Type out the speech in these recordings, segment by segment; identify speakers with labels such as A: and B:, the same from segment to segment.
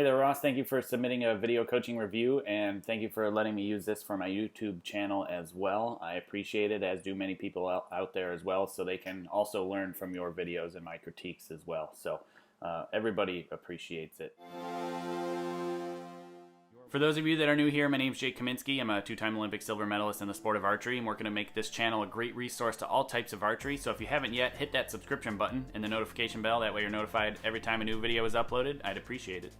A: Hey there, Ross. Thank you for submitting a video coaching review, and thank you for letting me use this for my YouTube channel as well. I appreciate it, as do many people out there as well, so they can also learn from your videos and my critiques as well. So everybody appreciates it. For those of you that are new here, my name is Jake Kaminski. I'm a two-time Olympic silver medalist in the sport of archery, and we're going to make this channel a great resource to all types of archery. So if you haven't yet, hit that subscription button and the notification bell. That way you're notified every time a new video is uploaded. I'd appreciate it.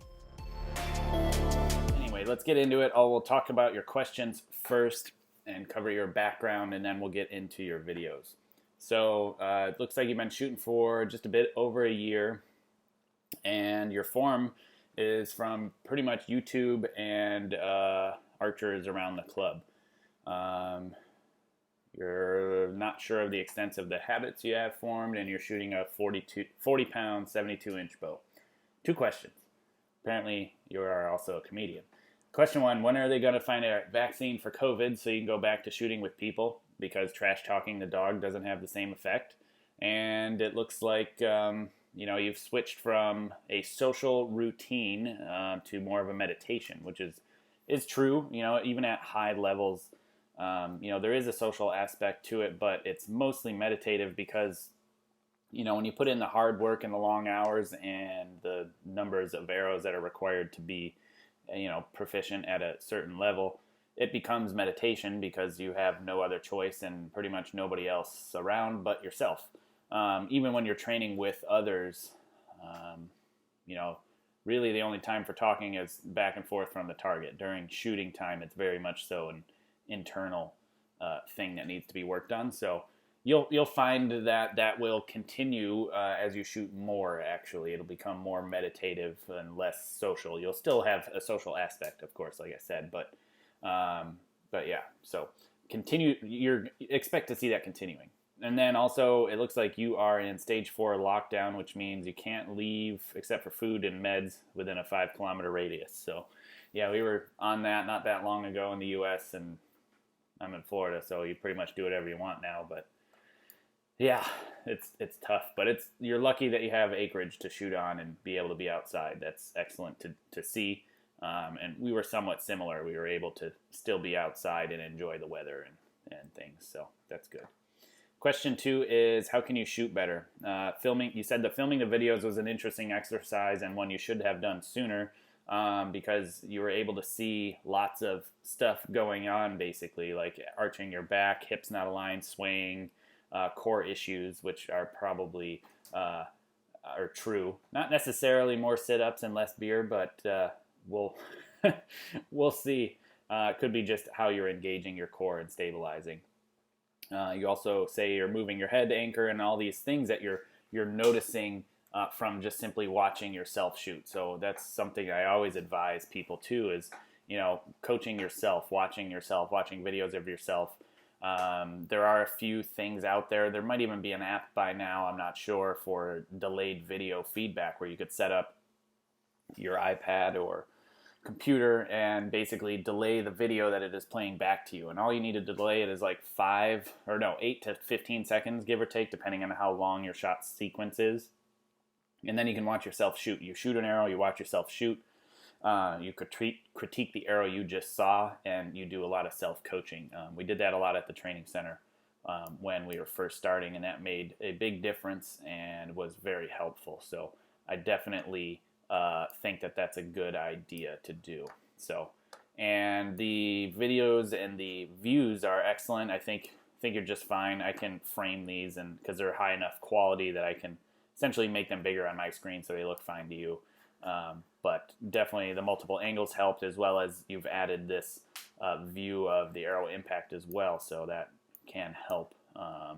A: Anyway, let's get into it. We'll talk about your questions first and cover your background, and then we'll get into your videos. So it looks like you've been shooting for just a bit over a year, and your form is from pretty much YouTube and archers around the club. You're not sure of the extent of the habits you have formed, and you're shooting a 40-pound, 72-inch bow. Two questions. Apparently, you are also a comedian. Question one, when are they going to find a vaccine for COVID so you can go back to shooting with people? Because trash talking the dog doesn't have the same effect. And it looks like you've switched from a social routine to more of a meditation, which is true. Even at high levels, there is a social aspect to it, but it's mostly meditative because when you put in the hard work and the long hours and the numbers of arrows that are required to be, proficient at a certain level, it becomes meditation because you have no other choice and pretty much nobody else around but yourself. Even when you're training with others, really the only time for talking is back and forth from the target. During shooting time, it's very much so an internal thing that needs to be worked on. So you'll find that will continue as you shoot more. Actually, it'll become more meditative and less social. You'll still have a social aspect, of course, like I said, but yeah. So expect to see that continuing. And then also, it looks like you are in stage 4 lockdown, which means you can't leave except for food and meds within a 5-kilometer radius. So, yeah, we were on that not that long ago in the U.S., and I'm in Florida, so you pretty much do whatever you want now. But yeah, it's tough. But you're lucky that you have acreage to shoot on and be able to be outside. That's excellent to see. And we were somewhat similar. We were able to still be outside and enjoy the weather and things. So that's good. Question 2 is, how can you shoot better? You said that filming the videos was an interesting exercise and one you should have done sooner because you were able to see lots of stuff going on, basically, like arching your back, hips not aligned, swaying, core issues, which are probably are true. Not necessarily more sit-ups and less beer, but we'll see. It could be just how you're engaging your core and stabilizing. You also say you're moving your head anchor and all these things that you're noticing from just simply watching yourself shoot. So that's something I always advise people to is, coaching yourself, watching videos of yourself. There are a few things out there. There might even be an app by now, I'm not sure, for delayed video feedback where you could set up your iPad or computer and basically delay the video that it is playing back to you, and all you need to delay it is like 8 to 15 seconds, give or take, depending on how long your shot sequence is. And then you can watch yourself shoot. You shoot an arrow, you watch yourself shoot. You could critique the arrow you just saw, and you do a lot of self-coaching. We did that a lot at the training center when we were first starting, and that made a big difference and was very helpful. So I definitely think that that's a good idea to do. So, and the videos and the views are excellent. I think you're just fine. I can frame these, and because they're high enough quality that I can essentially make them bigger on my screen so they look fine to you. But definitely the multiple angles helped, as well as you've added this view of the arrow impact as well, so that can help. I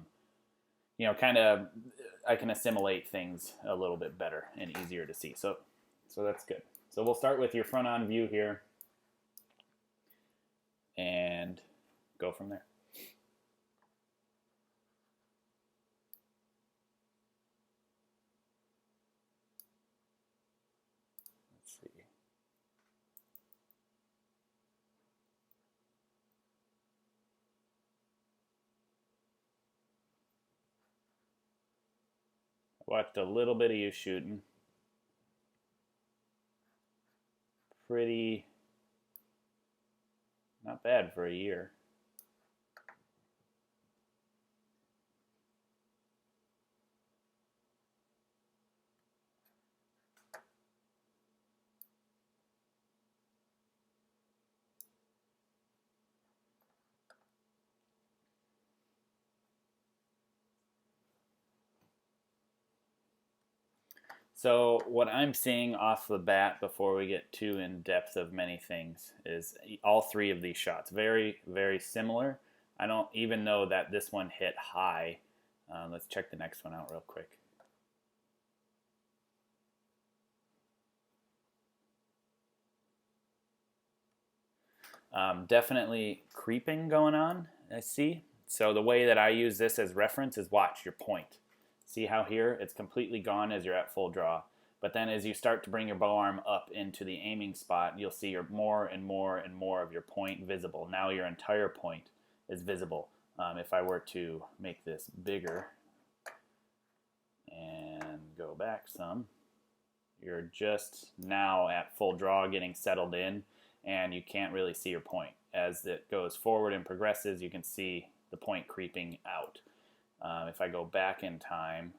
A: can assimilate things a little bit better and easier to see. So that's good. So we'll start with your front-on view here and go from there. Let's see. I watched a little bit of you shooting. pretty, not bad for a year. So what I'm seeing off the bat before we get too in depth of many things is all three of these shots very, very similar. I don't even know that this one hit high. Let's check the next one out real quick. Definitely creeping going on, I see. So the way that I use this as reference is watch your point. See how here it's completely gone as you're at full draw. But then as you start to bring your bow arm up into the aiming spot, you'll see your more and more and more of your point visible. Now your entire point is visible. If I were to make this bigger and go back some, you're just now at full draw getting settled in, and you can't really see your point. As it goes forward and progresses, you can see the point creeping out. If I go back in time,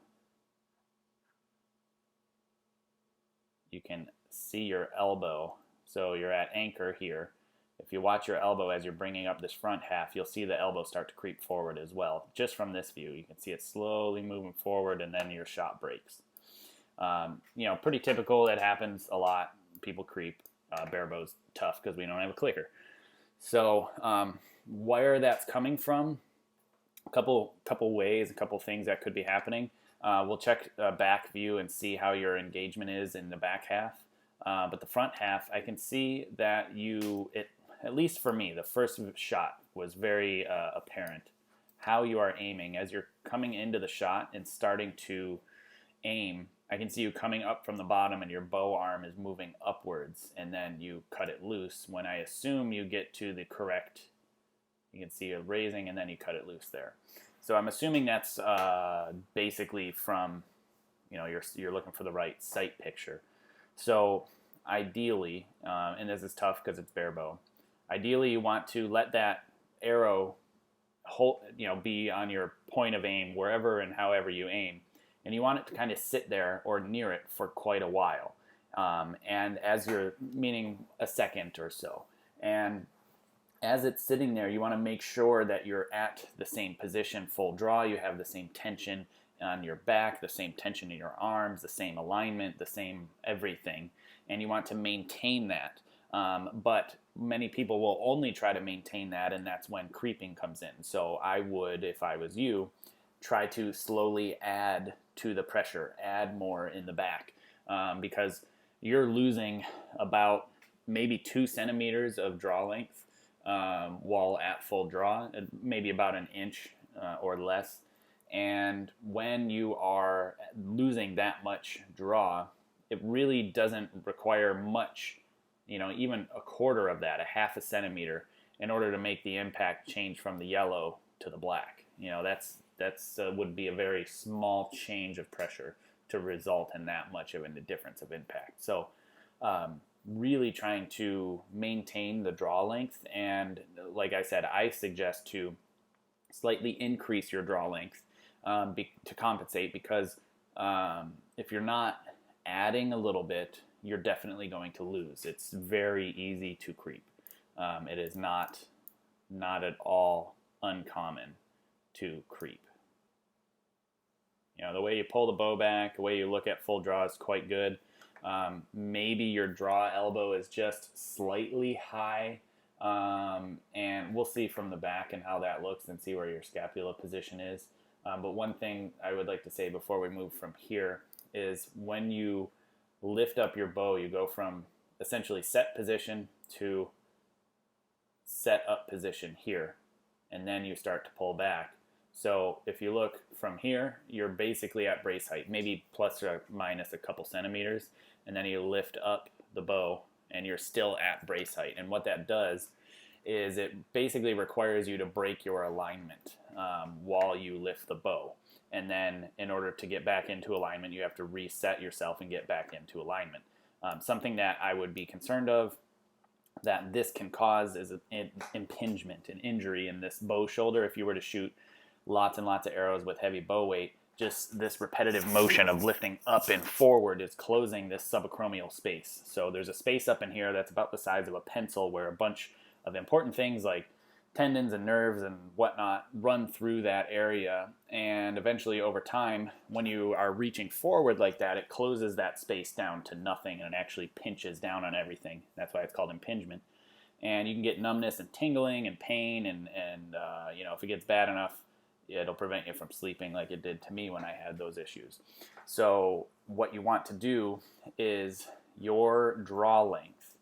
A: you can see your elbow. So you're at anchor here. If you watch your elbow as you're bringing up this front half, you'll see the elbow start to creep forward as well. Just from this view, you can see it slowly moving forward, and then your shot breaks. Pretty typical. It happens a lot. People creep. Barebow's tough because we don't have a clicker. So where that's coming from, a couple ways, a couple things that could be happening. We'll check a back view and see how your engagement is in the back half. But the front half, I can see that at least for me, the first shot was very apparent how you are aiming. As you're coming into the shot and starting to aim, I can see you coming up from the bottom and your bow arm is moving upwards, and then you cut it loose. When I assume you get to the correct, you can see it raising and then you cut it loose there. So I'm assuming that's basically from, you're looking for the right sight picture. So ideally, and this is tough because it's barebow, ideally you want to let that arrow be on your point of aim wherever and however you aim. And you want it to kind of sit there or near it for quite a while. And as you're, meaning a second or so. And as it's sitting there, you want to make sure that you're at the same position, full draw. You have the same tension on your back, the same tension in your arms, the same alignment, the same everything. And you want to maintain that. But many people will only try to maintain that, and that's when creeping comes in. So I would, if I was you, try to slowly add to the pressure, add more in the back, because you're losing about maybe 2 centimeters of draw length while at full draw, maybe about an inch or less. And when you are losing that much draw, it really doesn't require much, even a quarter of that, a half a centimeter, in order to make the impact change from the yellow to the black. That's would be a very small change of pressure to result in that much of a difference of impact. So really trying to maintain the draw length, and like I said, I suggest to slightly increase your draw length to compensate, because if you're not adding a little bit, you're definitely going to lose. It's very easy to creep. It is not at all uncommon to creep. The way you pull the bow back, the way you look at full draw is quite good. Maybe your draw elbow is just slightly high, and we'll see from the back and how that looks and see where your scapula position is. But one thing I would like to say before we move from here is when you lift up your bow, you go from essentially set position to set up position here, and then you start to pull back. So if you look from here, you're basically at brace height, maybe plus or minus a couple centimeters, and then you lift up the bow and you're still at brace height. And what that does is it basically requires you to break your alignment while you lift the bow. And then in order to get back into alignment, you have to reset yourself and get back into alignment. Something that I would be concerned of that this can cause is an impingement, an injury in this bow shoulder. If you were to shoot lots and lots of arrows with heavy bow weight, just this repetitive motion of lifting up and forward is closing this subacromial space. So there's a space up in here that's about the size of a pencil where a bunch of important things like tendons and nerves and whatnot run through that area, and eventually over time when you are reaching forward like that, it closes that space down to nothing and it actually pinches down on everything. That's why it's called impingement. And you can get numbness and tingling and pain, and if it gets bad enough, it'll prevent you from sleeping like it did to me when I had those issues. So what you want to do is your draw length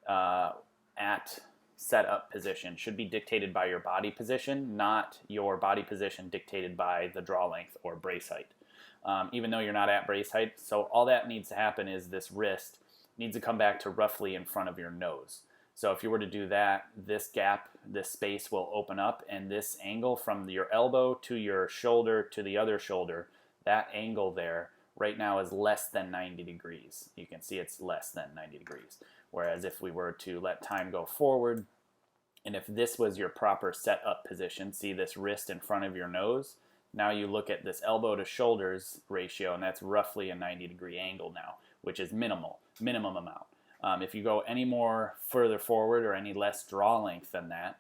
A: at setup position should be dictated by your body position, not your body position dictated by the draw length or brace height. Even though you're not at brace height, so all that needs to happen is this wrist needs to come back to roughly in front of your nose. So if you were to do that, this gap, this space will open up, and this angle from your elbow to your shoulder to the other shoulder, that angle there right now is less than 90 degrees. You can see it's less than 90 degrees. Whereas if we were to let time go forward, and if this was your proper setup position, see this wrist in front of your nose, now you look at this elbow to shoulders ratio, and that's roughly a 90-degree angle now, which is minimum amount. If you go any more further forward or any less draw length than that,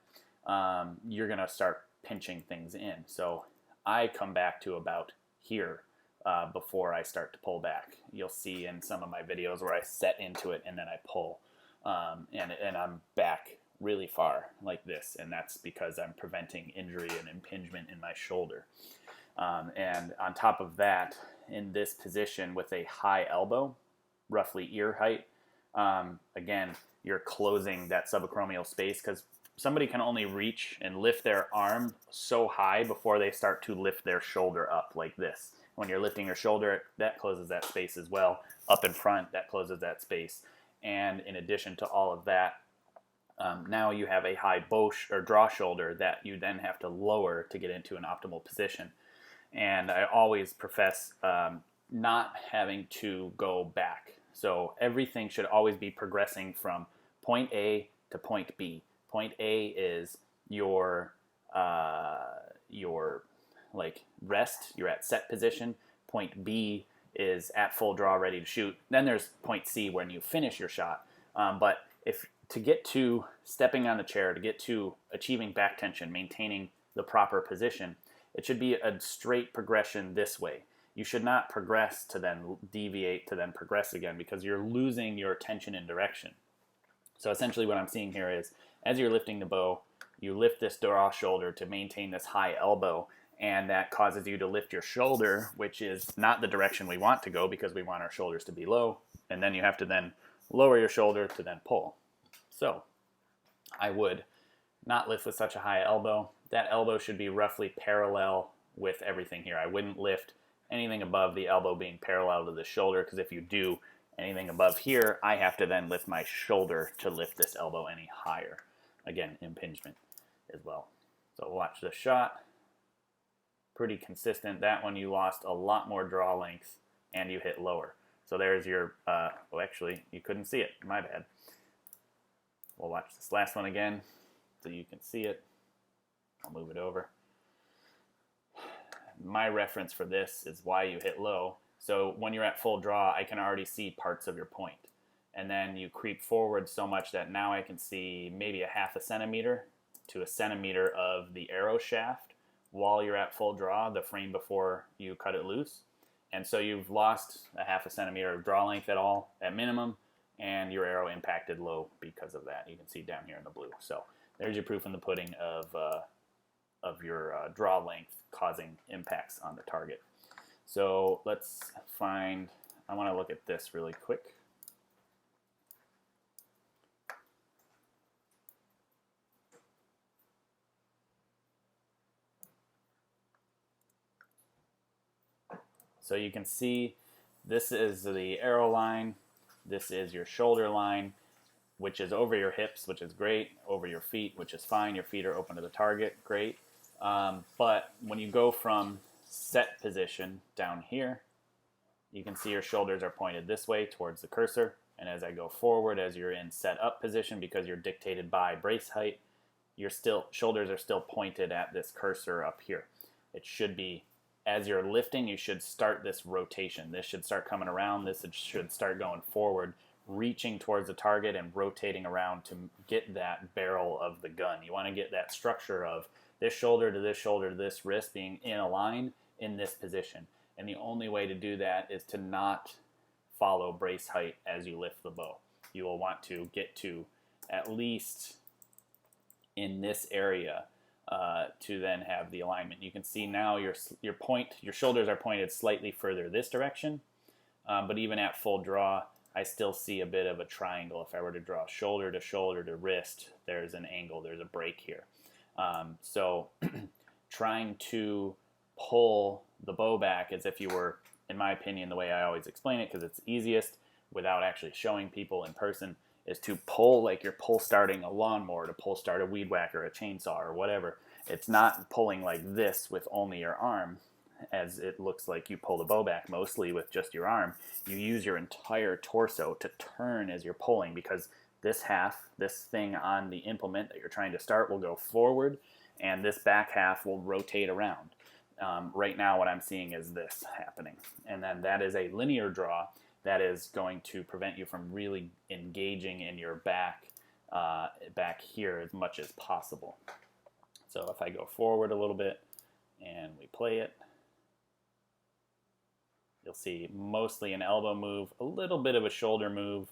A: you're going to start pinching things in. So I come back to about here before I start to pull back. You'll see in some of my videos where I set into it and then I pull, and I'm back really far like this, and that's because I'm preventing injury and impingement in my shoulder. And on top of that, in this position with a high elbow, roughly ear height, again, you're closing that subacromial space, because somebody can only reach and lift their arm so high before they start to lift their shoulder up like this. When you're lifting your shoulder, that closes that space as well. Up in front, that closes that space. And in addition to all of that, now you have a high bow or draw shoulder that you then have to lower to get into an optimal position. And I always profess not having to go back. So everything should always be progressing from point A to point B. Point A is your like rest, you're at set position. Point B is at full draw, ready to shoot. Then there's point C when you finish your shot. But if to get to stepping on the chair, to get to achieving back tension, maintaining the proper position, it should be a straight progression this way. You should not progress to then deviate to then progress again, because you're losing your tension and direction. So essentially what I'm seeing here is, as you're lifting the bow, you lift this draw shoulder to maintain this high elbow, and that causes you to lift your shoulder, which is not the direction we want to go, because we want our shoulders to be low, and then you have to then lower your shoulder to then pull. So I would not lift with such a high elbow. That elbow should be roughly parallel with everything here. I wouldn't lift anything above the elbow being parallel to the shoulder, because if you do anything above here, I have to then lift my shoulder to lift this elbow any higher. Again, impingement as well. So watch the shot. Pretty consistent. That one you lost a lot more draw length and you hit lower. So there's your, well actually you couldn't see it, my bad. We'll watch this last one again so you can see it. I'll move it over. My reference for this is why you hit low. So when you're at full draw, I can already see parts of your point. And then you creep forward so much that now I can see maybe a half a centimeter to a centimeter of the arrow shaft while you're at full draw, the frame before you cut it loose. And so you've lost a half a centimeter of draw length at minimum, and your arrow impacted low because of that. You can see down here in the blue. So there's your proof in the pudding of your draw length causing impacts on the target. So let's find, I want to look at this really quick. So you can see this is the arrow line, this is your shoulder line, which is over your hips, which is great, over your feet, which is fine. Your feet are open to the target, great. But when you go from set position down here, you can see your shoulders are pointed this way towards the cursor. And as I go forward, as you're in set up position, because you're dictated by brace height, your shoulders are still pointed at this cursor up here. It should be, as you're lifting, you should start this rotation. This should start coming around. This should start going forward, reaching towards the target and rotating around to get that barrel of the gun. You want to get that structure of this shoulder to this shoulder to this wrist being in a line in this position. And the only way to do that is to not follow brace height as you lift the bow. You will want to get to at least in this area to then have the alignment. You can see now your shoulders are pointed slightly further this direction, but even at full draw, I still see a bit of a triangle. If I were to draw shoulder to wrist, there's an angle, there's a break here. So trying to pull the bow back as if you were, in my opinion, the way I always explain it, because it's easiest without actually showing people in person, is to pull like you're pull starting a lawnmower, to pull start a weed whacker, a chainsaw, or whatever. It's not pulling like this with only your arm, as it looks like you pull the bow back mostly with just your arm. You use your entire torso to turn as you're pulling, because this half, this thing on the implement that you're trying to start, will go forward, and this back half will rotate around. Right now what I'm seeing is this happening. And then that is a linear draw that is going to prevent you from really engaging in your back here as much as possible. So if I go forward a little bit and we play it, you'll see mostly an elbow move, a little bit of a shoulder move,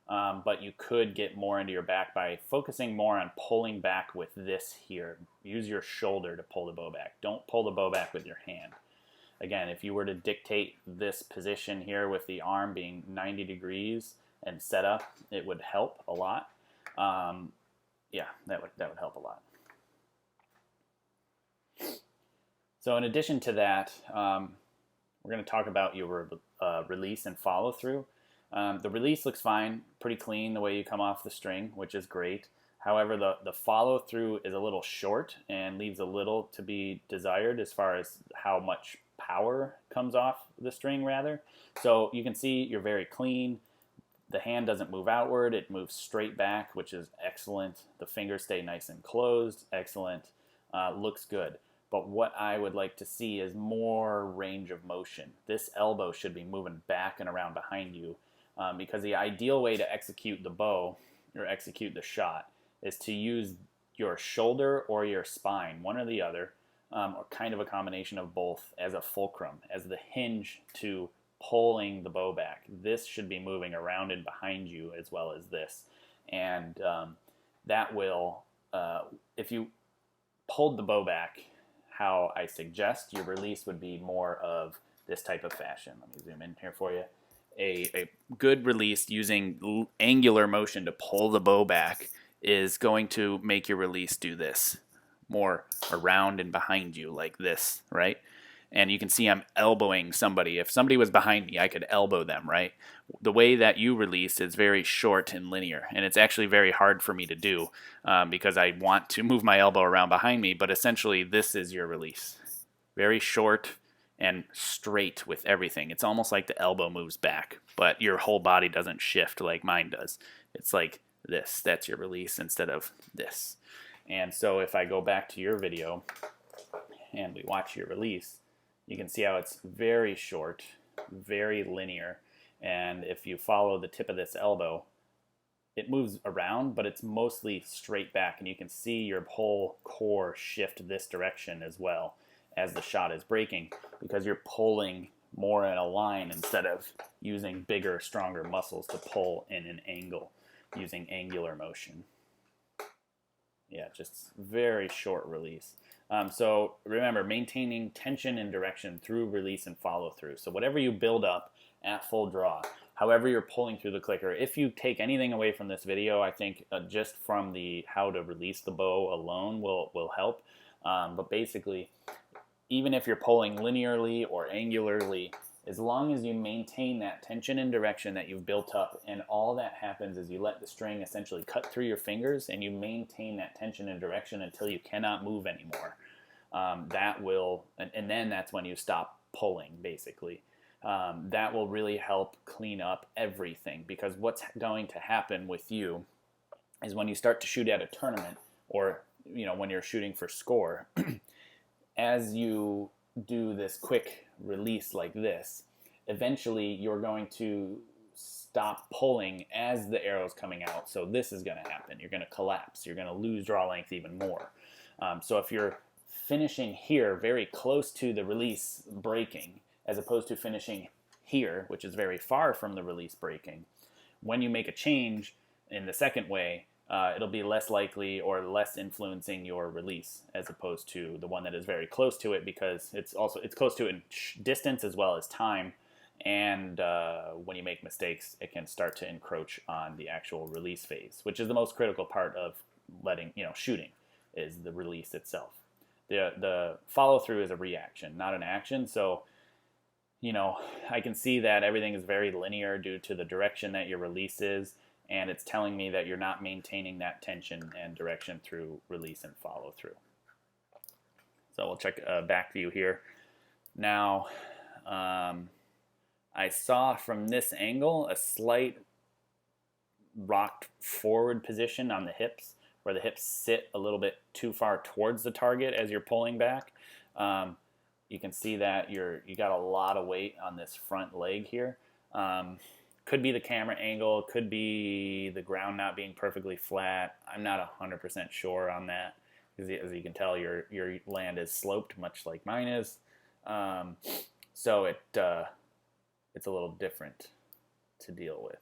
A: but you could get more into your back by focusing more on pulling back with this here. Use your shoulder to pull the bow back. Don't pull the bow back with your hand. Again, if you were to dictate this position here with the arm being 90 degrees and set up, it would help a lot. Yeah, that would help a lot. So in addition to that, we're going to talk about your release and follow through. The release looks fine, pretty clean the way you come off the string, which is great. However, the follow through is a little short and leaves a little to be desired as far as how much power comes off the string rather. So you can see you're very clean. The hand doesn't move outward, it moves straight back, which is excellent. The fingers stay nice and closed, excellent. Looks good. But what I would like to see is more range of motion. This elbow should be moving back and around behind you, because the ideal way to execute the bow or execute the shot is to use your shoulder or your spine, one or the other, or kind of a combination of both, as a fulcrum, as the hinge to pulling the bow back. This should be moving around and behind you as well as this. And that will, if you pulled the bow back how I suggest, your release would be more of this type of fashion. Let me zoom in here for you. A good release using angular motion to pull the bow back is going to make your release do this, more around and behind you like this, right? And you can see I'm elbowing somebody. If somebody was behind me, I could elbow them, right? The way that you release is very short and linear, and it's actually very hard for me to do because I want to move my elbow around behind me, but essentially this is your release. Very short and straight with everything. It's almost like the elbow moves back, but your whole body doesn't shift like mine does. It's like this. That's your release instead of this. And so if I go back to your video and we watch your release, you can see how it's very short, very linear, and if you follow the tip of this elbow, it moves around, but it's mostly straight back, and you can see your whole core shift this direction as well as the shot is breaking, because you're pulling more in a line instead of using bigger, stronger muscles to pull in an angle, using angular motion. Yeah, just very short release. So remember, maintaining tension and direction through release and follow through. So whatever you build up at full draw, however you're pulling through the clicker, if you take anything away from this video, I think just from the how to release the bow alone will help. But basically, even if you're pulling linearly or angularly, as long as you maintain that tension and direction that you've built up, and all that happens is you let the string essentially cut through your fingers and you maintain that tension and direction until you cannot move anymore. That will, and then that's when you stop pulling, basically. that will really help clean up everything, because what's going to happen with you is when you start to shoot at a tournament, or when you're shooting for score, as you do this quick release like this, eventually you're going to stop pulling as the arrow's coming out. So this is going to happen. You're going to collapse. You're going to lose draw length even more. So if you're finishing here very close to the release breaking, as opposed to finishing here, which is very far from the release breaking, when you make a change in the second way, it'll be less likely or less influencing your release, as opposed to the one that is very close to it, because it's close to it in distance as well as time. And when you make mistakes, it can start to encroach on the actual release phase, which is the most critical part of shooting, is the release itself. The follow through is a reaction, not an action. So I can see that everything is very linear due to the direction that your release is, and it's telling me that you're not maintaining that tension and direction through release and follow through. So we'll check a back view here. Now, I saw from this angle a slight rocked forward position on the hips, where the hips sit a little bit too far towards the target as you're pulling back. You can see that you got a lot of weight on this front leg here. Could be the camera angle, could be the ground not being perfectly flat. I'm not 100% sure on that, because as you can tell, your land is sloped, much like mine is. So it's a little different to deal with.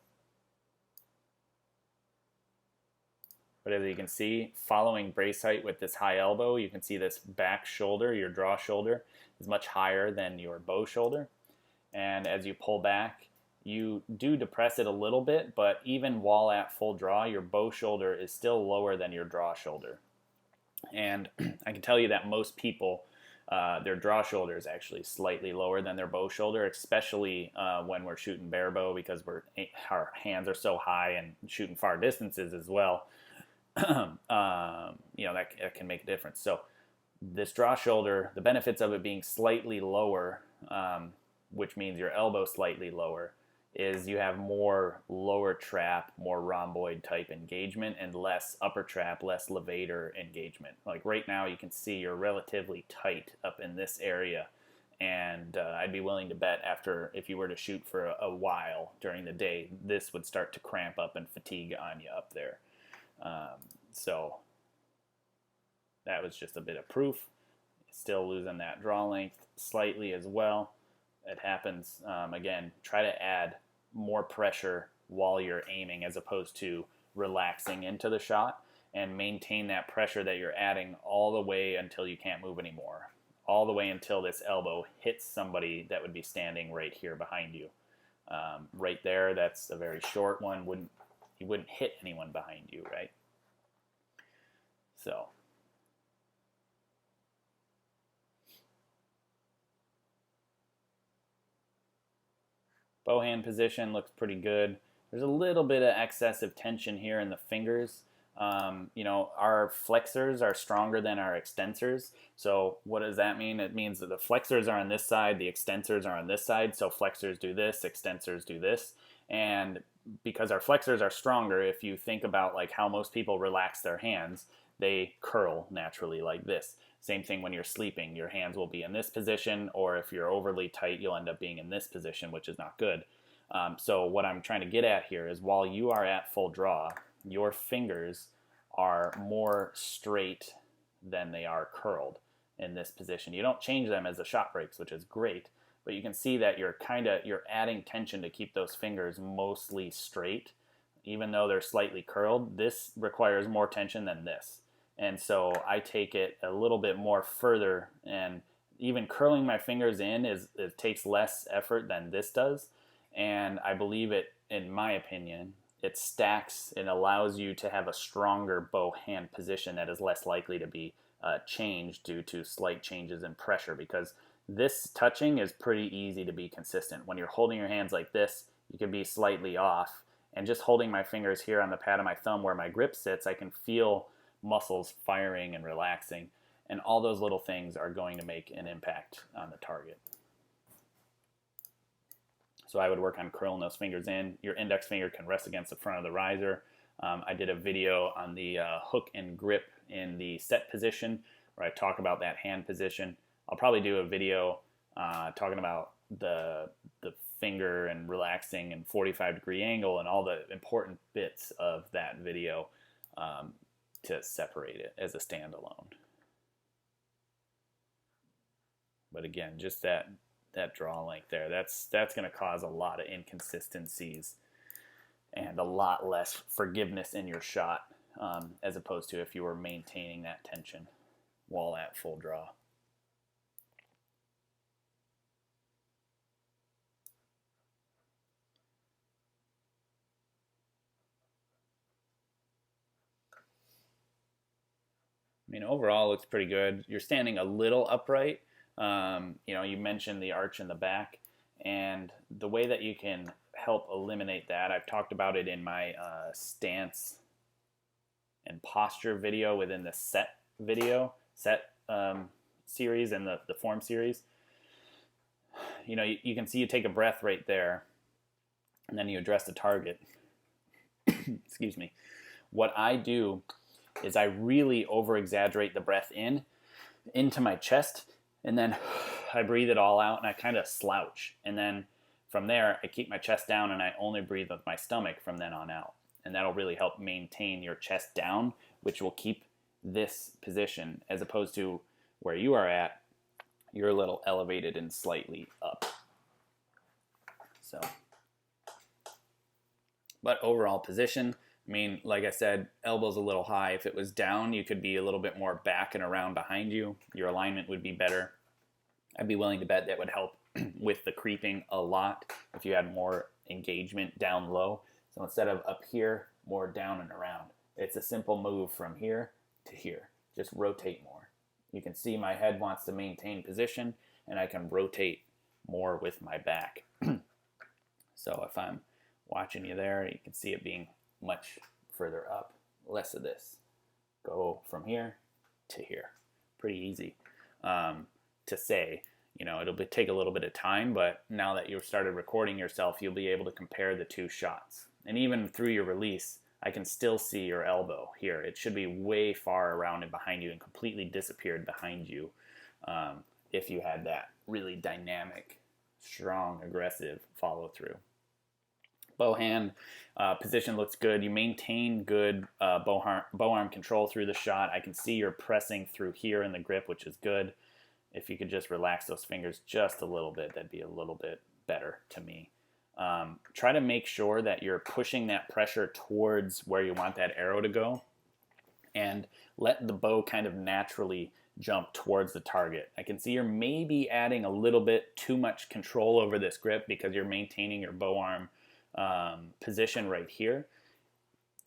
A: But as you can see, following brace height with this high elbow, you can see this back shoulder, your draw shoulder, is much higher than your bow shoulder. And as you pull back, you do depress it a little bit, but even while at full draw, your bow shoulder is still lower than your draw shoulder. And I can tell you that most people, their draw shoulder is actually slightly lower than their bow shoulder, especially when we're shooting barebow, because our hands are so high, and shooting far distances as well. That can make a difference. So this draw shoulder, the benefits of it being slightly lower, which means your elbow slightly lower, is you have more lower trap, more rhomboid type engagement, and less upper trap, less levator engagement. Like right now, you can see you're relatively tight up in this area, and I'd be willing to bet if you were to shoot for a while during the day, this would start to cramp up and fatigue on you up there. So that was just a bit of proof. Still losing that draw length slightly as well. It happens. Again, try to add more pressure while you're aiming, as opposed to relaxing into the shot, and maintain that pressure that you're adding all the way until you can't move anymore. All the way until this elbow hits somebody that would be standing right here behind you. Right there, that's a very short one. You wouldn't hit anyone behind you, right? So bow hand position looks pretty good. There's a little bit of excessive tension here in the fingers. Our flexors are stronger than our extensors. So what does that mean? It means that the flexors are on this side, the extensors are on this side. So flexors do this, extensors do this. And because our flexors are stronger, if you think about like how most people relax their hands, they curl naturally like this. Same thing when you're sleeping. Your hands will be in this position, or if you're overly tight, you'll end up being in this position, which is not good. So what I'm trying to get at here is, while you are at full draw, your fingers are more straight than they are curled in this position. You don't change them as the shot breaks, which is great, but you can see that you're adding tension to keep those fingers mostly straight. Even though they're slightly curled, this requires more tension than this. And so I take it a little bit more further, and even curling my fingers it takes less effort than this does. And I believe it, in my opinion, it stacks and allows you to have a stronger bow hand position that is less likely to be changed due to slight changes in pressure, because this touching is pretty easy to be consistent. When you're holding your hands like this, you can be slightly off. And just holding my fingers here on the pad of my thumb where my grip sits, I can feel muscles firing and relaxing, and all those little things are going to make an impact on the target. So I would work on curling those fingers in. Your index finger can rest against the front of the riser. I did a video on the hook and grip in the set position where I talk about that hand position. I'll probably do a video talking about the finger and relaxing and 45-degree angle and all the important bits of that video to separate it as a standalone. But again, just that draw length there, that's going to cause a lot of inconsistencies and a lot less forgiveness in your shot as opposed to if you were maintaining that tension while at full draw. I mean, overall, it looks pretty good. You're standing a little upright. You know, you mentioned the arch in the back, and the way that you can help eliminate that, I've talked about it in my stance and posture video within the set series and the form series. You know, you can see you take a breath right there, and then you address the target. Excuse me. What I do is I really over-exaggerate the breath into my chest, and then I breathe it all out, and I kind of slouch. And then from there, I keep my chest down, and I only breathe with my stomach from then on out. And that'll really help maintain your chest down, which will keep this position, as opposed to where you are at, you're a little elevated and slightly up. So, but overall position, I mean, like I said, elbow's a little high. If it was down, you could be a little bit more back and around behind you. Your alignment would be better. I'd be willing to bet that would help with the creeping a lot if you had more engagement down low. So instead of up here, more down and around. It's a simple move from here to here. Just rotate more. You can see my head wants to maintain position, and I can rotate more with my back. So if I'm watching you there, you can see it being much further up, less of this. Go from here to here. Pretty easy to say. You know, it'll take a little bit of time, but now that you've started recording yourself, you'll be able to compare the two shots. And even through your release, I can still see your elbow here. It should be way far around and behind you and completely disappeared behind you if you had that really dynamic, strong, aggressive follow through. Bow hand position looks good. You maintain good bow arm control through the shot. I can see you're pressing through here in the grip, which is good. If you could just relax those fingers just a little bit, that'd be a little bit better to me. Try to make sure that you're pushing that pressure towards where you want that arrow to go, and let the bow kind of naturally jump towards the target. I can see you're maybe adding a little bit too much control over this grip because you're maintaining your bow arm position right here.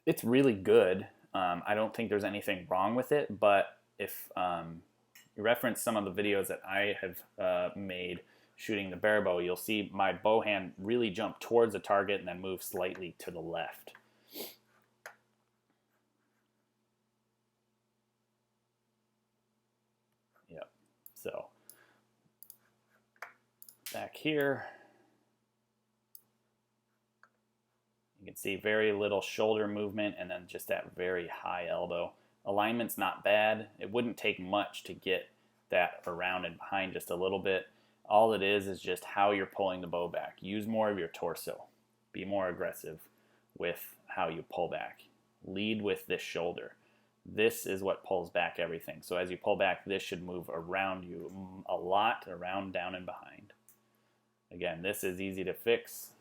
A: It's really good. I don't think there's anything wrong with it, but if you reference some of the videos that I have made shooting the Barebow, you'll see my bow hand really jump towards the target and then move slightly to the left. Yep. So back here, you can see very little shoulder movement and then just that very high elbow. Alignment's not bad. It wouldn't take much to get that around and behind just a little bit. All it is just how you're pulling the bow back. Use more of your torso. Be more aggressive with how you pull back. Lead with this shoulder. This is what pulls back everything. So as you pull back, this should move around you a lot, around, down, and behind. Again, this is easy to fix.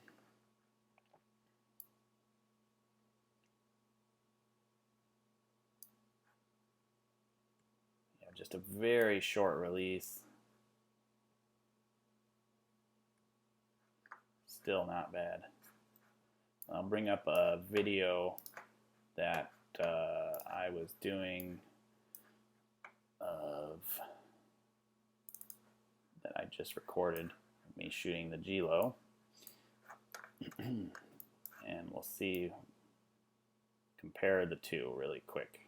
A: Yeah, just a very short release. Still not bad. I'll bring up a video that I was doing that I just recorded of me shooting the G-Low. And we'll compare the two really quick.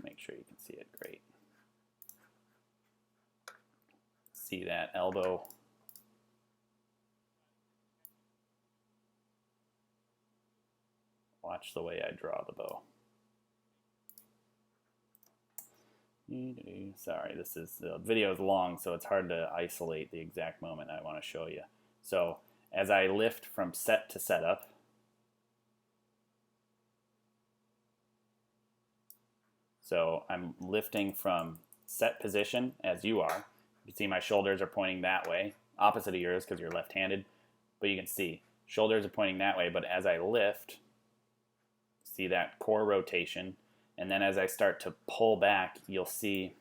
A: Make sure you can see it great. See that elbow Watch the way I draw the bow. Sorry, the video is long, so it's hard to isolate the exact moment I want to show you. So as I lift from set to setup, so I'm lifting from set position as you are. You can see my shoulders are pointing that way, opposite of yours because you're left-handed, but you can see shoulders are pointing that way, but as I lift, see that core rotation, and then as I start to pull back, you'll see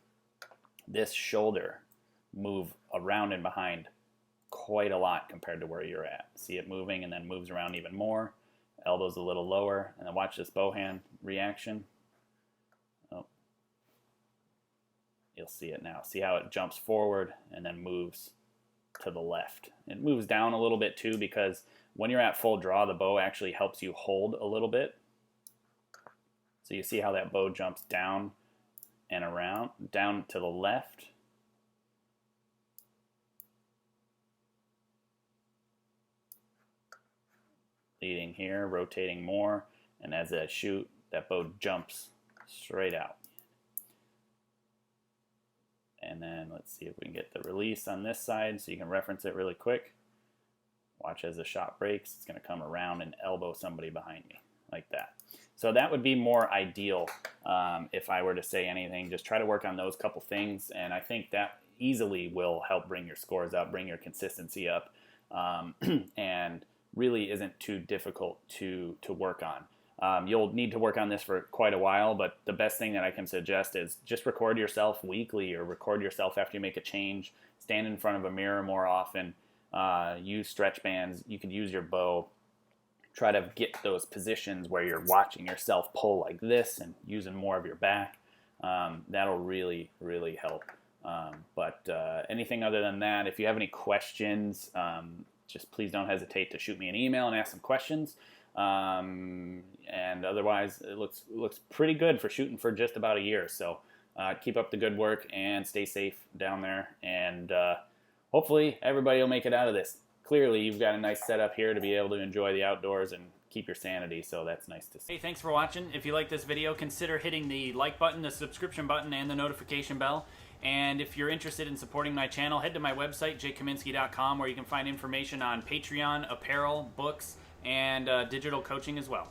A: this shoulder move around and behind quite a lot compared to where you're at. See it moving and then moves around even more. Elbows a little lower, and then watch this bow hand reaction. Oh. You'll see it now. See how it jumps forward and then moves to the left. It moves down a little bit too because when you're at full draw, the bow actually helps you hold a little bit. So you see how that bow jumps down and around, down to the left. Leading here, rotating more, and as I shoot, that bow jumps straight out. And then let's see if we can get the release on this side so you can reference it really quick. Watch as the shot breaks, it's going to come around and elbow somebody behind me, like that. So that would be more ideal if I were to say anything. Just try to work on those couple things, and I think that easily will help bring your scores up, bring your consistency up, and really isn't too difficult to work on. You'll need to work on this for quite a while, but the best thing that I can suggest is just record yourself weekly or record yourself after you make a change. Stand in front of a mirror more often. Use stretch bands. You could use your bow. Try to get those positions where you're watching yourself pull like this and using more of your back. That'll really, really help. But anything other than that, if you have any questions, just please don't hesitate to shoot me an email and ask some questions. And otherwise, it looks pretty good for shooting for just about a year. So keep up the good work and stay safe down there. And hopefully everybody will make it out of this. Clearly, you've got a nice setup here to be able to enjoy the outdoors and keep your sanity, so that's nice to see. Hey, thanks for watching. If you like this video, consider hitting the like button, the subscription button, and the notification bell. And if you're interested in supporting my channel, head to my website, jkaminski.com, where you can find information on Patreon, apparel, books, and digital coaching as well.